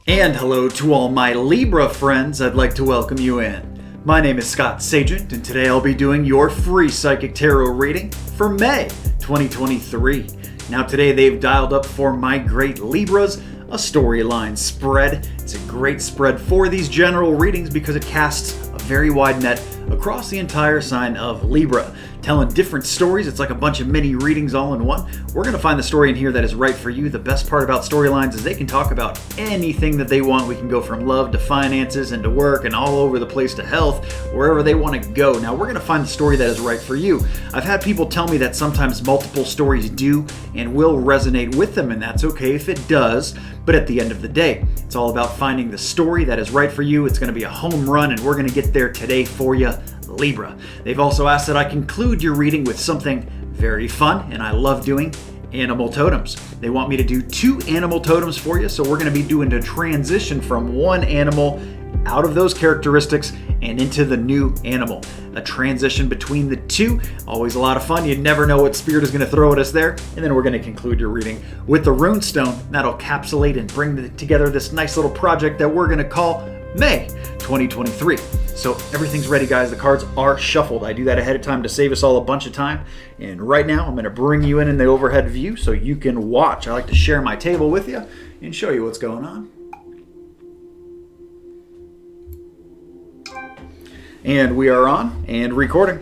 And hello to all my Libra friends, I'd like to welcome you in. My name is Scott Sagent, and today I'll be doing your free Psychic Tarot reading for May 2023. Now today they've dialed up for my great Libras a storyline spread. It's a great spread for these general readings because it casts a very wide net across the entire sign of Libra, telling different stories. It's like a bunch of mini readings all in one. We're going to find the story in here that is right for you. The best part about storylines is they can talk about anything that they want. We can go from love to finances and to work and all over the place to health, wherever they want to go. Now we're going to find the story that is right for you. I've had people tell me that sometimes multiple stories do and will resonate with them, and that's okay if it does. But at the end of the day, it's all about finding the story that is right for you. It's going to be a home run, and we're going to get there today for you, Libra. They've also asked that I conclude your reading with something very fun, and I love doing animal totems. They want me to do 2 animal totems for you, so we're going to be doing a transition from one animal out of those characteristics and into the new animal. A transition between the two, always a lot of fun. You never know what spirit is going to throw at us there. And then we're going to conclude your reading with the rune stone that'll encapsulate and bring together this nice little project that we're going to call May 2023. So everything's ready, guys. The cards are shuffled. I do that ahead of time to save us all a bunch of time. And right now I'm going to bring you in the overhead view so you can watch. I like to share my table with you and show you what's going on. And we are on and recording.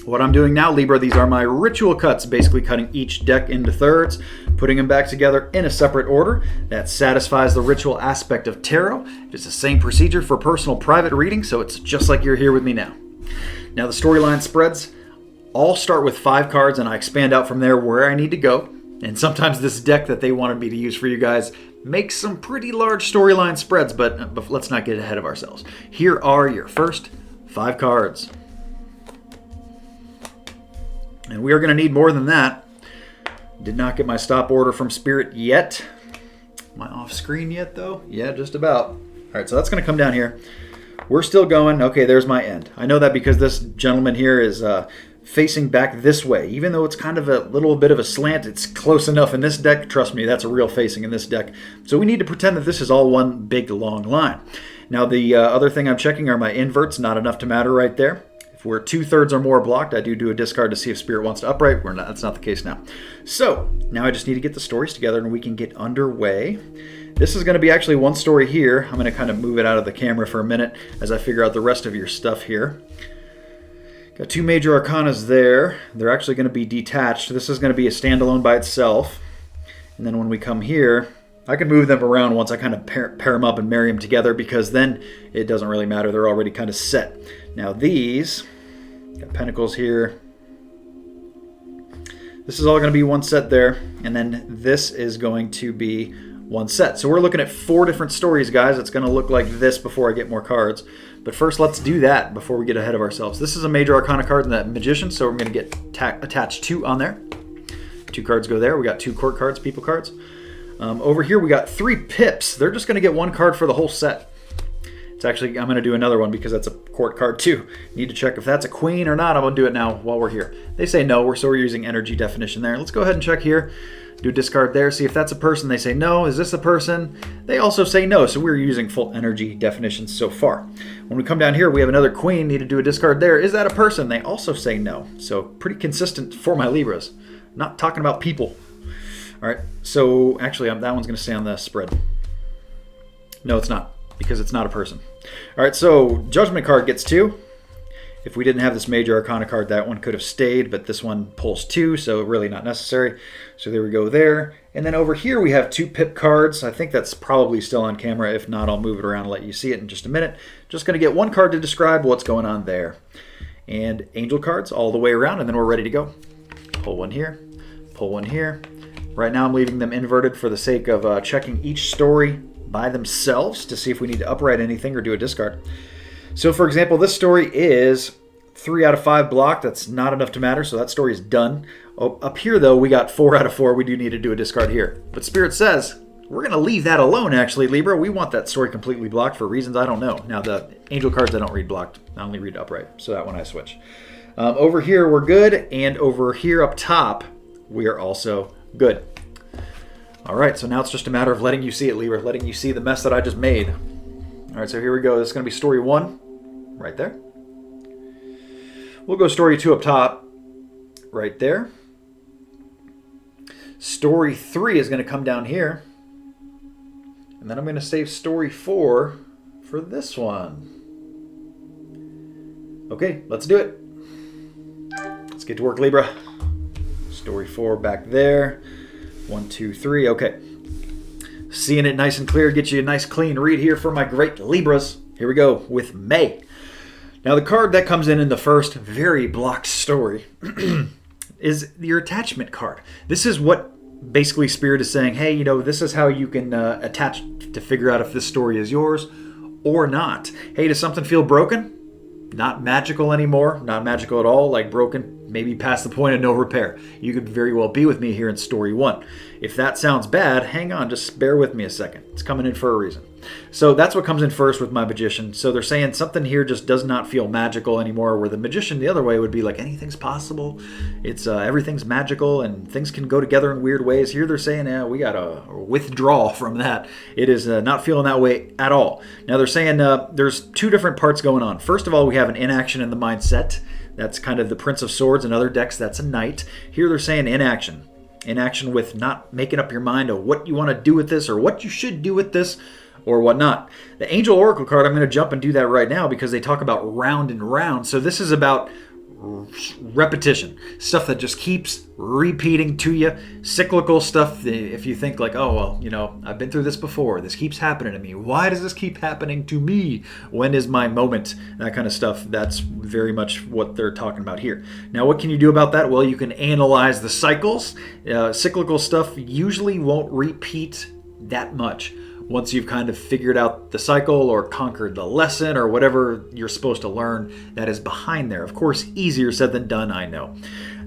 What I'm doing now, Libra, these are my ritual cuts, basically cutting each deck into thirds, putting them back together in a separate order. That satisfies the ritual aspect of tarot. It's the same procedure for personal private reading, so it's just like you're here with me now. Now the storyline spreads all start with 5 cards, and I expand out from there where I need to go. And sometimes this deck that they wanted me to use for you guys makes some pretty large storyline spreads, but let's not get ahead of ourselves. Here are your first 5 cards. And we are going to need more than that. Did not get my stop order from Spirit yet. Am I off screen yet, though? Yeah, just about. All right, so that's going to come down here. We're still going. Okay, there's my end. I know that because this gentleman here is facing back this way. Even though it's kind of a little bit of a slant, it's close enough in this deck. Trust me, that's a real facing in this deck. So we need to pretend that this is all one big long line. Now the other thing I'm checking are my inverts. Not enough to matter right there. If we're 2/3 or more blocked, I do a discard to see if Spirit wants to upright. We're not. That's not the case now. So now I just need to get the stories together and we can get underway. This is going to be actually one story here. I'm going to kind of move it out of the camera for a minute as I figure out the rest of your stuff here. Got 2 major arcanas there. They're actually going to be detached. This is going to be a standalone by itself. And then when we come here, I can move them around once I kind of pair them up and marry them together, because then it doesn't really matter. They're already kind of set. Now these, got pentacles here. This is all going to be one set there. And then this is going to be one set. So we're looking at 4 different stories, guys. It's going to look like this before I get more cards. But first, let's do that before we get ahead of ourselves. This is a major arcana card in that Magician, so we're going to get attached 2 on there. 2 cards go there. We got 2 court cards, people cards. Over here, we got 3 pips. They're just going to get 1 card for the whole set. It's actually, I'm going to do another one because that's a court card too. Need to check if that's a queen or not. I'm going to do it now while we're here. They say no, so we're using energy definition there. Let's go ahead and check here. Do a discard there, see if that's a person. They say no. Is this a person? They also say no, so we're using full energy definitions so far. When we come down here, we have another queen. Need to do a discard there. Is that a person? They also say no. So pretty consistent for my Libras. Not talking about people. All right, so actually that one's going to stay on the spread. No, it's not, because it's not a person. All right, so Judgment card gets 2. If we didn't have this major arcana card, that one could have stayed, but this one pulls 2, so really not necessary. So there we go there. And then over here we have 2 pip cards. I think that's probably still on camera. If not, I'll move it around and let you see it in just a minute. Just going to get 1 card to describe what's going on there. And angel cards all the way around, and then we're ready to go. Pull one here, pull one here. Right now I'm leaving them inverted for the sake of checking each story by themselves to see if we need to upright anything or do a discard. So for example, this story is 3 out of 5 blocked. That's not enough to matter, so that story is done. Up here though, we got 4 out of 4. We do need to do a discard here. But Spirit says we're going to leave that alone, actually, Libra. We want that story completely blocked for reasons I don't know. Now the angel cards I don't read blocked. I only read upright, so that one I switch. Over here we're good, and over here up top we are also good. All right, so now it's just a matter of letting you see it, Libra, letting you see the mess that I just made. All right, so here we go. This is going to be story 1 right there. We'll go story 2 up top right there. Story 3 is going to come down here. And then I'm going to save story 4 for this one. Okay, let's do it. Let's get to work, Libra. Story 4 back there. 1, 2, 3. Okay. Seeing it nice and clear. Get you a nice clean read here for my great Libras. Here we go with May. Now the card that comes in the first very blocked story is your attachment card. This is what basically Spirit is saying, hey, this is how you can attach to figure out if this story is yours or not. Hey, does something feel broken? Not magical anymore, not magical at all, like broken, maybe past the point of no repair. You could very well be with me here in story 1. If that sounds bad, hang on, just bear with me a second. It's coming in for a reason. So that's what comes in first with my Magician. So they're saying something here just does not feel magical anymore, where the Magician the other way would be like anything's possible. It's everything's magical and things can go together in weird ways. Here they're saying, we got to withdraw from that. It is not feeling that way at all. Now they're saying there's 2 different parts going on. First of all, we have an inaction in the mindset. That's kind of the Prince of Swords. In other decks, that's a Knight. Here they're saying inaction. Inaction with not making up your mind of what you want to do with this or what you should do with this or whatnot. The Angel Oracle card, I'm going to jump and do that right now because they talk about round and round. So this is about repetition, stuff that just keeps repeating to you, cyclical stuff. If you think like, oh, well, I've been through this before. This keeps happening to me. Why does this keep happening to me? When is my moment? That kind of stuff. That's very much what they're talking about here. Now, what can you do about that? Well, you can analyze the cycles. Cyclical stuff usually won't repeat that much once you've kind of figured out the cycle or conquered the lesson or whatever you're supposed to learn that is behind there. Of course, easier said than done, I know.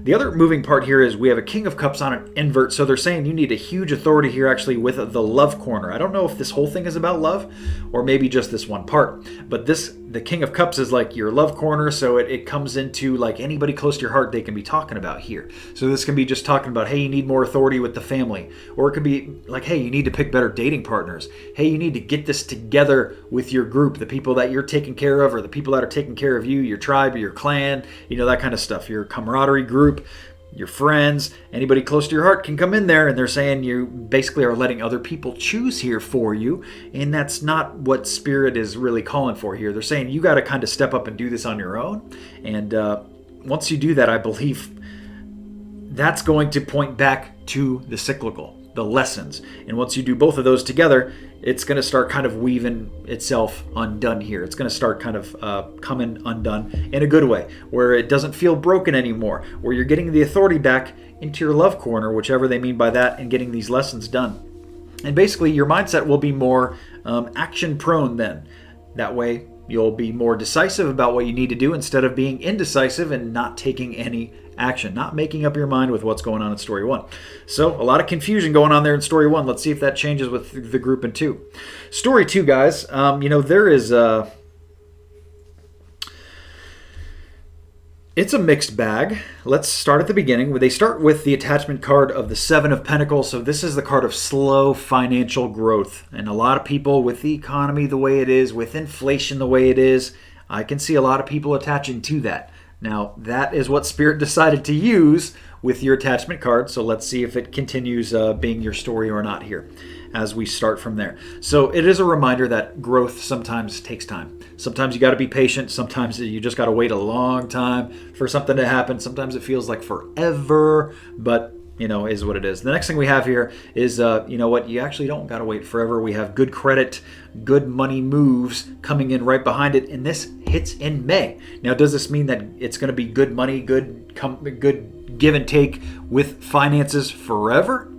The other moving part here is we have a King of Cups on an invert, so they're saying you need a huge authority here actually with the love corner. I don't know if this whole thing is about love or maybe just this one part, but the King of Cups is like your love corner, so it comes into like anybody close to your heart they can be talking about here. So this can be just talking about, hey, you need more authority with the family, or it could be like, hey, you need to pick better dating partners. Hey, you need to get this together with your group, the people that you're taking care of or the people that are taking care of you, your tribe or your clan, that kind of stuff, your camaraderie group. Your friends, anybody close to your heart can come in there, and they're saying you basically are letting other people choose here for you, and that's not what Spirit is really calling for here. They're saying you got to kind of step up and do this on your own, and once you do that, I believe that's going to point back to the cyclical, the lessons, and once you do both of those together, it's going to start kind of weaving itself undone here. It's going to start kind of coming undone in a good way, where it doesn't feel broken anymore, where you're getting the authority back into your love corner, whichever they mean by that, and getting these lessons done. And basically, your mindset will be more action prone then. That way, you'll be more decisive about what you need to do instead of being indecisive and not taking any action, not making up your mind with what's going on in story 1. So a lot of confusion going on there in story 1. Let's see if that changes with the group in 2. Story 2, guys, there is it's a mixed bag. Let's start at the beginning. They start with the attachment card of the 7 of Pentacles. So this is the card of slow financial growth. And a lot of people with the economy the way it is, with inflation the way it is, I can see a lot of people attaching to that. Now, that is what Spirit decided to use with your attachment card. So let's see if it continues being your story or not here as we start from there. So it is a reminder that growth sometimes takes time. Sometimes you got to be patient. Sometimes you just got to wait a long time for something to happen. Sometimes it feels like forever, but is what it is. The next thing we have here is, you actually don't got to wait forever. We have good credit, good money moves coming in right behind it, and this hits in May. Now, does this mean that it's going to be good money, good give and take with finances forever?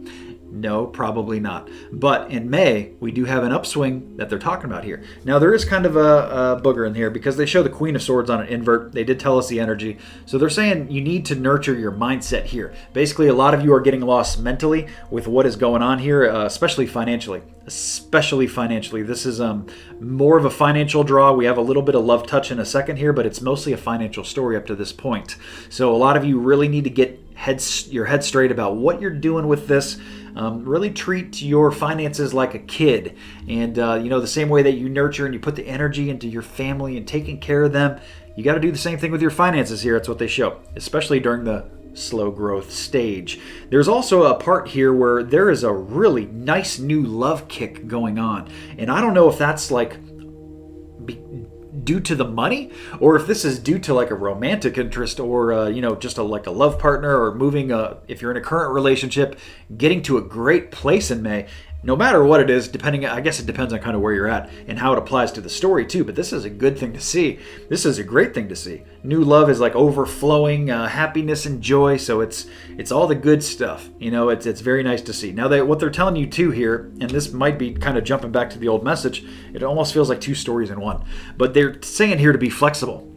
No, probably not. But in May, we do have an upswing that they're talking about here. Now, there is kind of a booger in here because they show the Queen of Swords on an invert. They did tell us the energy. So they're saying you need to nurture your mindset here. Basically, a lot of you are getting lost mentally with what is going on here, especially financially. This is more of a financial draw. We have a little bit of love touch in a second here, but it's mostly a financial story up to this point. So a lot of you really need to get your head straight about what you're doing with this. Really treat your finances like a kid. And, the same way that you nurture and you put the energy into your family and taking care of them, you got to do the same thing with your finances here. That's what they show, especially during the slow growth stage. There's also a part here where there is a really nice new love kick going on. And I don't know if that's like due to the money, or if this is due to like a romantic interest, or just like a love partner, or moving if you're in a current relationship, getting to a great place in May. No matter what it is, I guess it depends on kind of where you're at and how it applies to the story too, but this is a good thing to see. This is a great thing to see. New love is like overflowing happiness and joy, so it's all the good stuff. It's very nice to see. Now, what they're telling you too here, and this might be kind of jumping back to the old message, it almost feels like two stories in one, but they're saying here to be flexible.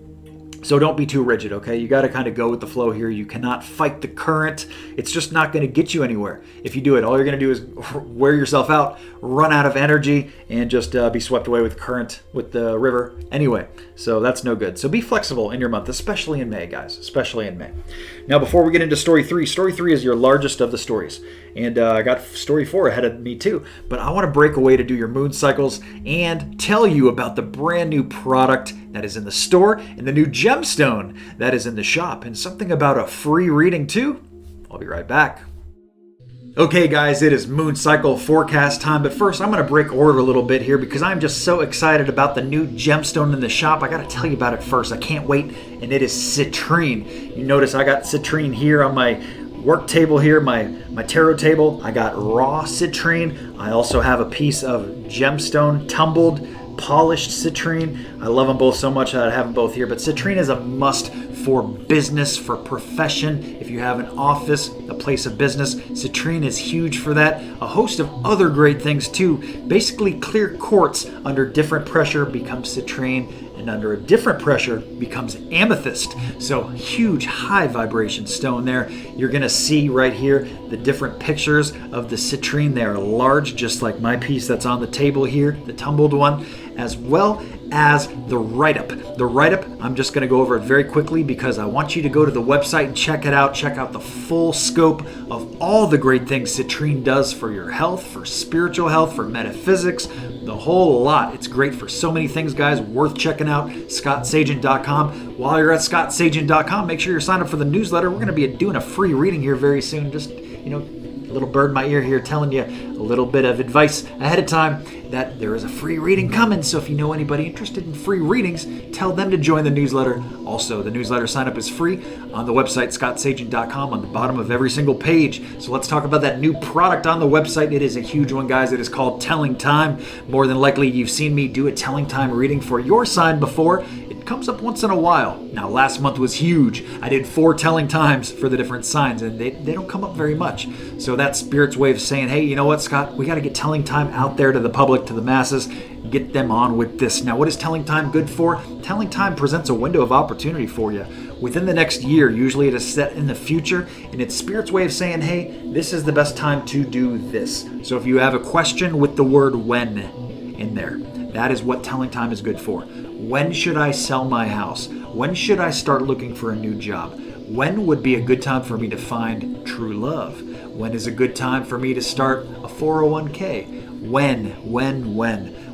So don't be too rigid, okay? You got to kind of go with the flow here. You cannot fight the current. It's just not going to get you anywhere. If you do it, all you're going to do is wear yourself out, run out of energy, and just be swept away with current, with the river anyway. So that's no good. So be flexible in your month, especially in May, guys, especially in May. Now, before we get into story 3 is your largest of the stories. And I got story 4 ahead of me too. But I want to break away to do your moon cycles and tell you about the brand new product that is in the store and the new gemstone that is in the shop, and something about a free reading too. I'll be right back. Okay guys, it is moon cycle forecast time, but first I'm going to break order a little bit here because I'm just so excited about the new gemstone in the shop. I got to tell you about it first. I can't wait, and it is citrine. You notice I got citrine here on my work table here, my tarot table. I got raw citrine. I also have a piece of gemstone tumbled polished citrine. I love them both so much that I have them both here, but citrine is a must for business, for profession. If you have an office, a place of business, citrine is huge for that. A host of other great things too. Basically, clear quartz under different pressure becomes citrine, and under a different pressure becomes amethyst. So huge high vibration stone there. You're gonna see right here the different pictures of the citrine. They are large, just like my piece that's on the table here, the tumbled one, as well as the write-up. The write-up, I'm just going to go over it very quickly because I want you to go to the website and check it out. Check out the full scope of all the great things citrine does for your health, for spiritual health, for metaphysics, the whole lot. It's great for so many things, guys. Worth checking out. ScottSagent.com. While you're at ScottSagent.com, make sure you're signed up for the newsletter. We're going to be doing a free reading here very soon. Just, a little bird in my ear here telling you a little bit of advice ahead of time that there is a free reading coming. So if you know anybody interested in free readings, tell them to join the newsletter. Also, the newsletter sign up is free on the website, ScottSagent.com, on the bottom of every single page. So let's talk about that new product on the website. It is a huge one, guys. It is called Telling Time. More than likely, you've seen me do a Telling Time reading for your sign before. It comes up once in a while. Now, last month was huge. I did 4 telling times for the different signs, and they don't come up very much. So that's Spirit's way of saying, hey, you know what, Scott? We got to get telling time out there to the public, to the masses, get them on with this. Now, what is telling time good for? Telling time presents a window of opportunity for you within the next year. Usually it is set in the future, and it's Spirit's way of saying, hey, this is the best time to do this. So if you have a question with the word when in there, that is what telling time is good for. When should I sell my house? When should I start looking for a new job? When would be a good time for me to find true love? When is a good time for me to start a 401k?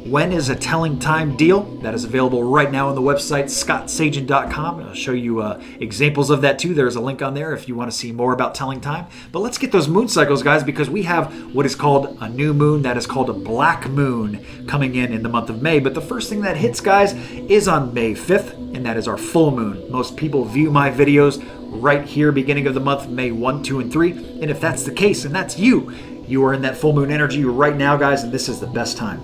When is a telling time deal? That is available right now on the website, ScottSagent.com. I'll show you examples of that too. There's a link on there if you want to see more about telling time. But let's get those moon cycles, guys, because we have what is called a new moon. That is called a black moon coming in the month of May. But the first thing that hits, guys, is on May 5th, and that is our full moon. Most people view my videos right here, beginning of the month, May 1, 2, and 3. And if that's the case, and that's you are in that full moon energy right now, guys, and this is the best time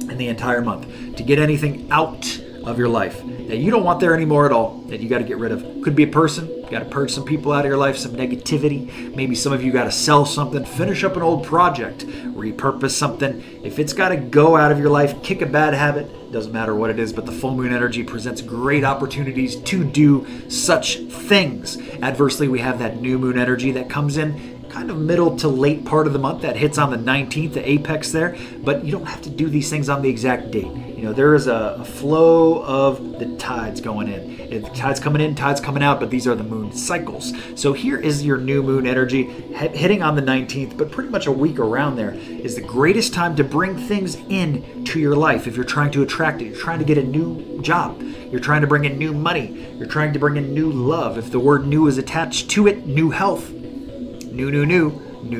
in the entire month to get anything out of your life that you don't want there anymore at all, that you got to get rid of. Could be a person. You got to purge some people out of your life, some negativity. Maybe some of you got to sell something, finish up an old project, repurpose something. If it's got to go out of your life, kick a bad habit, doesn't matter what it is, but the full moon energy presents great opportunities to do such things. Adversely, we have that new moon energy that comes in kind of middle to late part of the month. That hits on the 19th, the apex there, but you don't have to do these things on the exact date. There is a flow of the tides going in. Tides coming in, tides coming out, but these are the moon cycles. So here is your new moon energy hitting on the 19th, but pretty much a week around there is the greatest time to bring things in to your life. If you're trying to attract it, you're trying to get a new job, you're trying to bring in new money, you're trying to bring in new love. If the word new is attached to it, new health, new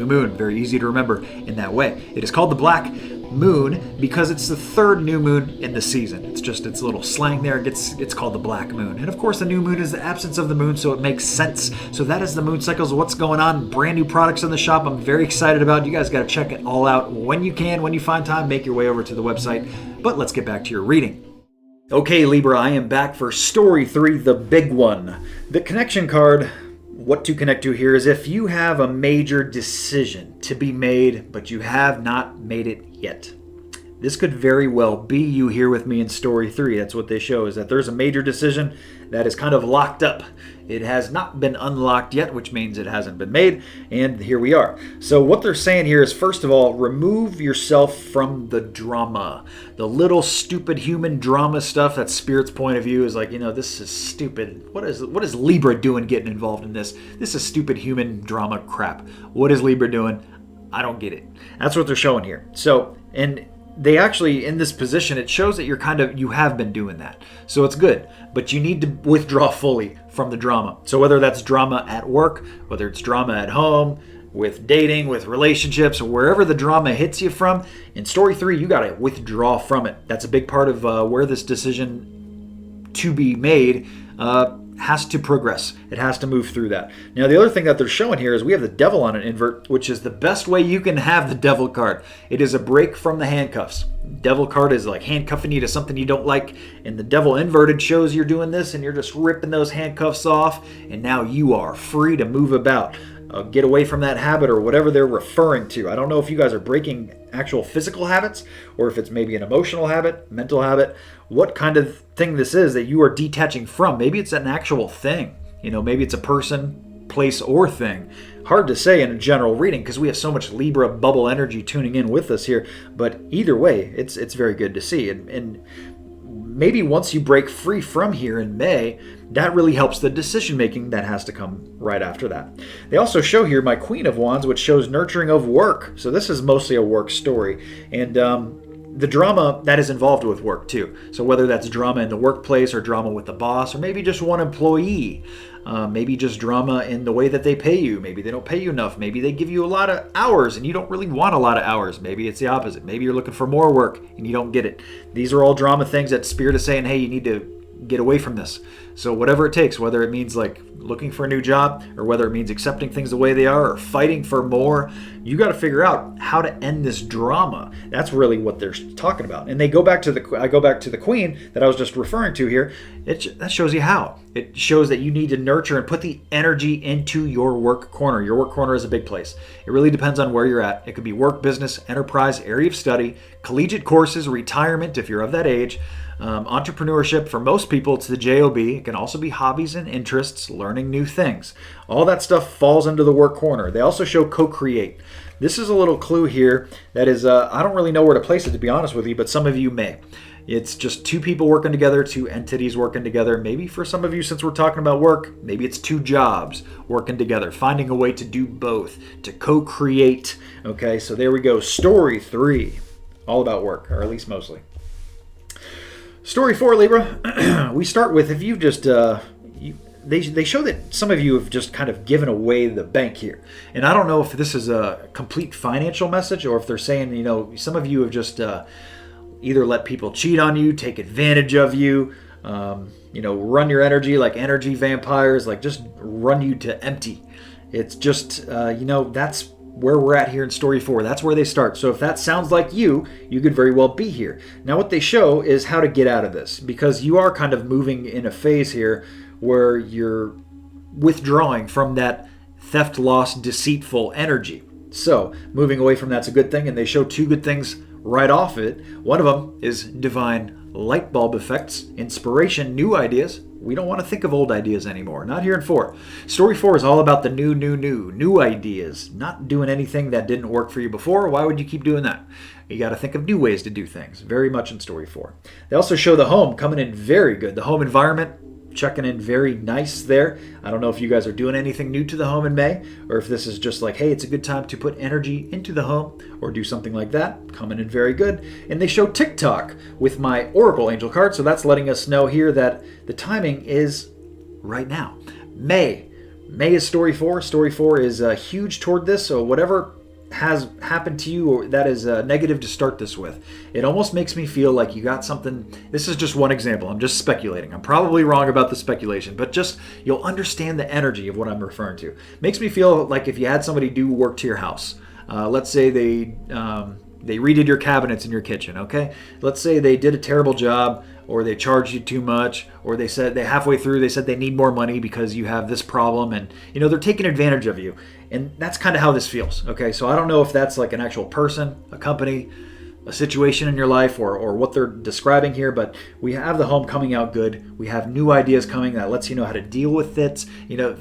moon. Very easy to remember in that way. It is called the black moon because it's the third new moon in the season. It's a little slang there. It's called the black moon. And of course the new moon is the absence of the moon, so it makes sense. So that is the moon cycles, what's going on. Brand new products in the shop I'm very excited about. You guys got to check it all out when you can, when you find time. Make your way over to the website. But let's get back to your reading. Okay, Libra, I am back for story 3, the big one. The connection card, what to connect to here is if you have a major decision to be made, but you have not made it yet. This could very well be you here with me in story 3. That's what they show, is that there's a major decision that is kind of locked up. It has not been unlocked yet, which means it hasn't been made, and here we are. So what they're saying here is, first of all, remove yourself from the drama. The little stupid human drama stuff that Spirit's point of view is like, this is stupid. What is Libra doing getting involved in this? This is stupid human drama crap. What is Libra doing? I don't get it. That's what they're showing here. So, and they actually, in this position, it shows that you have been doing that. So it's good, but you need to withdraw fully from the drama. So whether that's drama at work, whether it's drama at home, with dating, with relationships, or wherever the drama hits you from, in story 3, you got to withdraw from it. That's a big part of where this decision to be made has to progress. It has to move through that. Now, the other thing that they're showing here is we have the devil on an invert, which is the best way you can have the devil card. It is a break from the handcuffs. Devil card is like handcuffing you to something you don't like, and the devil inverted shows you're doing this and you're just ripping those handcuffs off, and now you are free to move about. Get away from that habit or whatever they're referring to. I don't know if you guys are breaking actual physical habits or if it's maybe an emotional habit, mental habit, what kind of thing this is that you are detaching from. Maybe it's an actual thing. Maybe it's a person, place, or thing. Hard to say in a general reading because we have so much Libra bubble energy tuning in with us here. But either way, it's very good to see. And maybe once you break free from here in May, that really helps the decision making that has to come right after that. They also show here my Queen of Wands, which shows nurturing of work. So this is mostly a work story. And the drama that is involved with work too. So whether that's drama in the workplace or drama with the boss, or maybe just one employee, maybe just drama in the way that they pay you. Maybe they don't pay you enough. Maybe they give you a lot of hours and you don't really want a lot of hours. Maybe it's the opposite. Maybe you're looking for more work and you don't get it. These are all drama things that Spirit is saying, hey, you need to get away from this. So whatever it takes, whether it means like looking for a new job or whether it means accepting things the way they are or fighting for more, you got to figure out how to end this drama. That's really what they're talking about. And I go back to the Queen that I was just referring to here. That shows you how. It shows that you need to nurture and put the energy into your work corner. Your work corner is a big place. It really depends on where you're at. It could be work, business, enterprise, area of study, collegiate courses, retirement if you're of that age, entrepreneurship. For most people, it's the JOB. It can also be hobbies and interests, learning new things. All that stuff falls into the work corner. They also show co-create. This is a little clue here that is, I don't really know where to place it, to be honest with you, but some of you may. It's just two people working together, two entities working together. Maybe for some of you, since we're talking about work, maybe it's two jobs working together, finding a way to do both, to co-create. Okay, so there we go. Story 3, all about work, or at least mostly. Story 4, Libra. We start with, if you've just, they show that some of you have just kind of given away the bank here. And I don't know if this is a complete financial message or if they're saying, some of you have just either let people cheat on you, take advantage of you, run your energy like energy vampires, like just run you to empty. It's just, that's where we're at here in story 4. That's where they start. So if that sounds like you could very well be here. Now what they show is how to get out of this, because you are kind of moving in a phase here where you're withdrawing from that theft, loss, deceitful energy. So moving away from that's a good thing, and they show two good things right off it. One of them is divine light bulb effects, inspiration, new ideas. We don't want to think of old ideas anymore. Not here in 4. Story 4 is all about the new ideas. Not doing anything that didn't work for you before. Why would you keep doing that? You got to think of new ways to do things. Very much in Story 4. They also show the home coming in very good. The home environment checking in very nice there. I don't know if you guys are doing anything new to the home in May, or if this is just like, hey, it's a good time to put energy into the home or do something like that. Coming in very good. And they show TikTok with my Oracle Angel card, so that's letting us know here that the timing is right now. May is Story 4. Story 4 is huge toward this, so whatever has happened to you or that is negative to start this with, it almost makes me feel like you got something. This is just one example. I'm just speculating. I'm probably wrong about the speculation, but just you'll understand the energy of what I'm referring to. Makes me feel like if you had somebody do work to your house, let's say they redid your cabinets in your kitchen, okay? Let's say they did a terrible job, or they charged you too much, or they said halfway through they said they need more money because you have this problem, and they're taking advantage of you. And that's kind of how this feels, okay? So I don't know if that's like an actual person, a company, a situation in your life, or what they're describing here, but we have the home coming out good. We have new ideas coming that lets you know how to deal with it,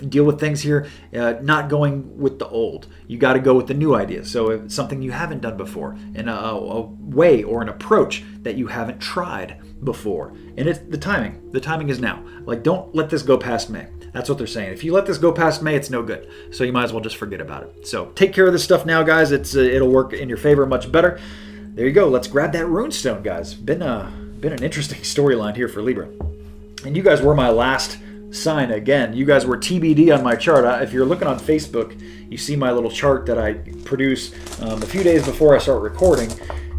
deal with things here, not going with the old. You got to go with the new ideas. So if it's something you haven't done before, in a way or an approach that you haven't tried before. And it's the timing. The timing is now. Like, don't let this go past May. That's what they're saying. If you let this go past May, it's no good. So you might as well just forget about it. So take care of this stuff now, guys. It'll work in your favor much better. There you go. Let's grab that runestone, guys. Been an interesting storyline here for Libra. And you guys were my last sign again. You guys were TBD on my chart. If you're looking on Facebook, you see my little chart that I produce a few days before I start recording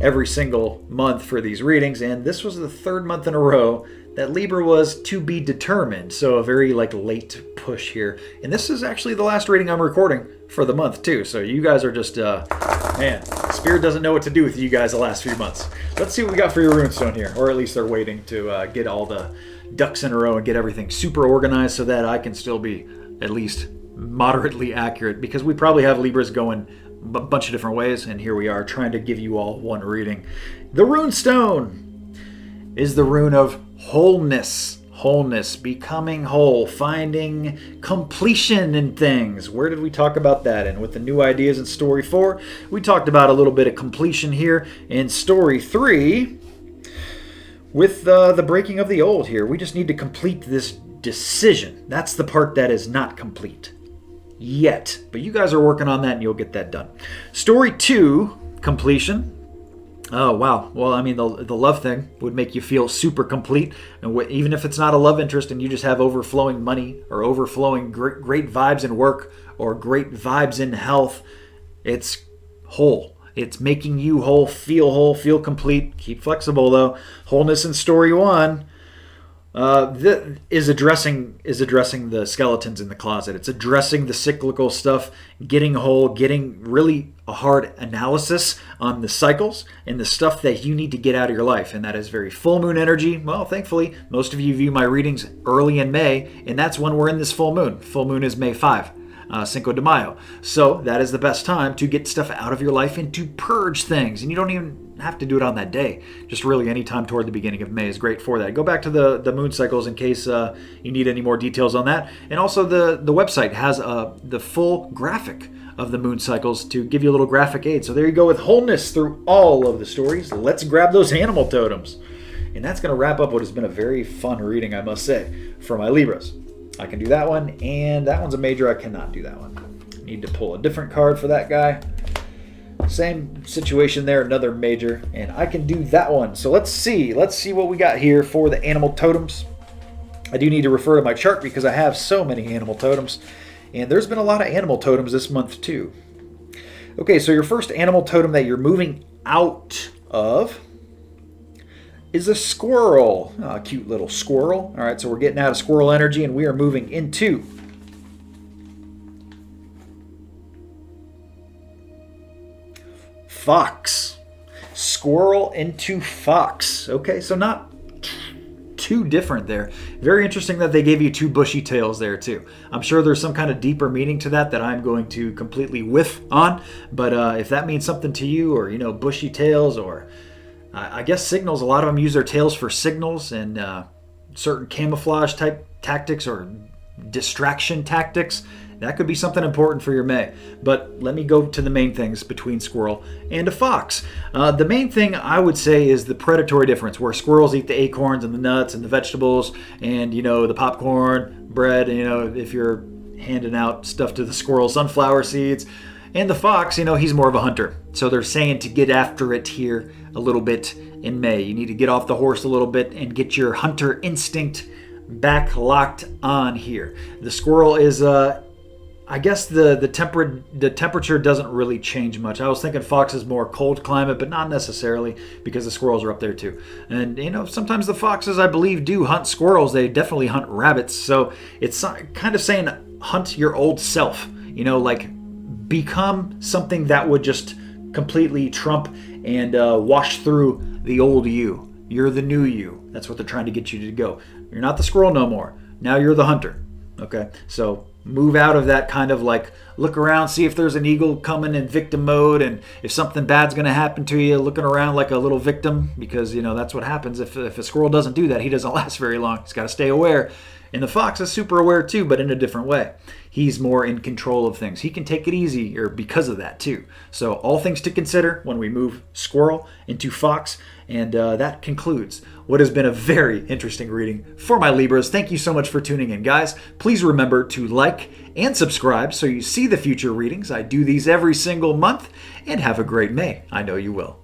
every single month for these readings. And this was the 3rd month in a row that Libra was to be determined. So a very late push here. And this is actually the last reading I'm recording for the month too. So you guys are just, man, Spirit doesn't know what to do with you guys the last few months. Let's see what we got for your runestone here. Or at least they're waiting to get all the ducks in a row and get everything super organized so that I can still be at least moderately accurate, because we probably have Libras going a bunch of different ways, and here we are trying to give you all one reading. The runestone is the rune of wholeness, becoming whole, finding completion in things. Where did we talk about that? And with the new ideas in Story 4, we talked about a little bit of completion here in Story 3 with the breaking of the old here. We just need to complete this decision. That's the part that is not complete yet. But you guys are working on that and you'll get that done. Story 2, completion. Oh, wow. Well, I mean, the love thing would make you feel super complete. And even if it's not a love interest and you just have overflowing money or overflowing great vibes in work or great vibes in health, it's whole. It's making you whole, feel complete. Keep flexible, though. Wholeness in Story 1 is addressing the skeletons in the closet. It's addressing the cyclical stuff, getting whole, getting really a hard analysis on the cycles and the stuff that you need to get out of your life. And that is very full moon energy. Well, thankfully, most of you view my readings early in May, and that's when we're in this full moon. Full moon is May 5. Cinco de Mayo. So that is the best time to get stuff out of your life and to purge things. And you don't even have to do it on that day. Just really any time toward the beginning of May is great for that. Go back to the moon cycles in case you need any more details on that. And also the website has the full graphic of the moon cycles to give you a little graphic aid. So there you go with wholeness through all of the stories. Let's grab those animal totems. And that's going to wrap up what has been a very fun reading, I must say, for my Libras. I can do that one, and that one's a major. I cannot do that one. Need to pull a different card for that guy. Same situation there, another major, and I can do that one. So let's see what we got here for the animal totems. I do need to refer to my chart because I have so many animal totems, and there's been a lot of animal totems this month too. Okay, so your first animal totem that you're moving out of is a squirrel. Oh, a cute little squirrel. All right, so we're getting out of squirrel energy and we are moving into fox. Squirrel into fox. Okay, so not two different there. Very interesting that they gave you two bushy tails there too. I'm sure there's some kind of deeper meaning to that I'm going to completely whiff on. But if that means something to you, or bushy tails, or I guess signals, a lot of them use their tails for signals and certain camouflage type tactics or distraction tactics. That could be something important for your May. But let me go to the main things between squirrel and a fox. The main thing I would say is the predatory difference, where squirrels eat the acorns and the nuts and the vegetables and, the popcorn, bread, if you're handing out stuff to the squirrel, sunflower seeds. And the fox, he's more of a hunter. So they're saying to get after it here a little bit in May. You need to get off the horse a little bit and get your hunter instinct back locked on here. The squirrel is... I guess the temperature doesn't really change much. I was thinking fox is more cold climate, but not necessarily, because the squirrels are up there too. And sometimes the foxes, I believe, do hunt squirrels. They definitely hunt rabbits. So it's kind of saying hunt your old self. Like become something that would just completely trump and wash through the old you. You're the new you. That's what they're trying to get you to go. You're not the squirrel no more. Now you're the hunter. Okay, so move out of that kind of like look around, see if there's an eagle coming in victim mode, and if something bad's going to happen to you, looking around like a little victim, because that's what happens if a squirrel doesn't do that. He doesn't last very long. He's got to stay aware. And the fox is super aware too, but in a different way. He's more in control of things. He can take it easier because of that too. So all things to consider when we move squirrel into fox. And that concludes what has been a very interesting reading for my Libras. Thank you so much for tuning in, guys. Please remember to like and subscribe so you see the future readings. I do these every single month. And have a great May. I know you will.